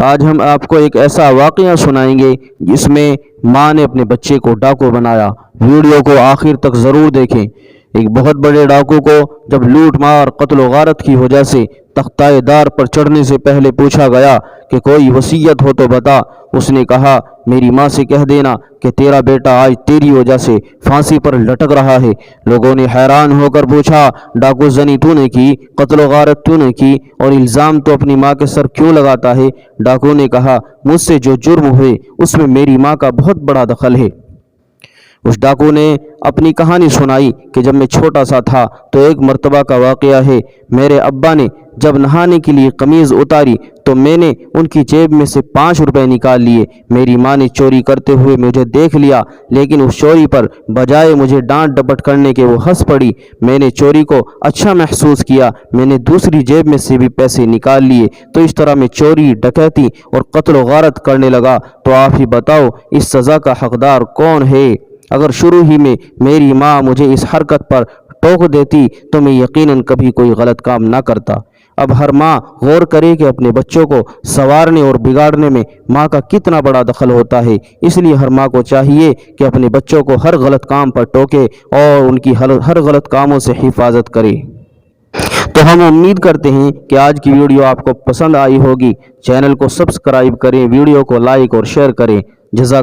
آج ہم آپ کو ایک ایسا واقعہ سنائیں گے جس میں ماں نے اپنے بچے کو ڈاکو بنایا۔ ویڈیو کو آخر تک ضرور دیکھیں۔ ایک بہت بڑے ڈاکو کو جب لوٹ مار قتل و غارت کی وجہ سے تختۂ دار پر چڑھنے سے پہلے پوچھا گیا کہ کوئی وصیت ہو تو بتا، اس نے کہا میری ماں سے کہہ دینا کہ تیرا بیٹا آج تیری وجہ سے پھانسی پر لٹک رہا ہے۔ لوگوں نے حیران ہو کر پوچھا ڈاکو زنی تو نے کی، قتل و غارت تو نے کی، اور الزام تو اپنی ماں کے سر کیوں لگاتا ہے؟ ڈاکو نے کہا مجھ سے جو جرم ہوئے اس میں میری ماں کا بہت بڑا دخل ہے۔ اس ڈاکو نے اپنی کہانی سنائی کہ جب میں چھوٹا سا تھا تو ایک مرتبہ کا واقعہ ہے، میرے ابا نے جب نہانے کے لیے قمیض اتاری تو میں نے ان کی جیب میں سے 5 روپے نکال لیے۔ میری ماں نے چوری کرتے ہوئے مجھے دیکھ لیا، لیکن اس چوری پر بجائے مجھے ڈانٹ ڈپٹ کرنے کے وہ ہنس پڑی۔ میں نے چوری کو اچھا محسوس کیا، میں نے دوسری جیب میں سے بھی پیسے نکال لیے، تو اس طرح میں چوری، ڈکیتی اور قتل و غارت کرنے لگا۔ تو آپ ہی بتاؤ اس سزا کا حقدار کون ہے؟ اگر شروع ہی میں میری ماں مجھے اس حرکت پر ٹوک دیتی تو میں یقیناً کبھی کوئی غلط کام نہ کرتا۔ اب ہر ماں غور کرے کہ اپنے بچوں کو سنوارنے اور بگاڑنے میں ماں کا کتنا بڑا دخل ہوتا ہے۔ اس لیے ہر ماں کو چاہیے کہ اپنے بچوں کو ہر غلط کام پر ٹوکے اور ان کی ہر غلط کاموں سے حفاظت کرے۔ تو ہم امید کرتے ہیں کہ آج کی ویڈیو آپ کو پسند آئی ہوگی۔ چینل کو سبسکرائب کریں، ویڈیو کو لائک اور شیئر کریں۔ جزاک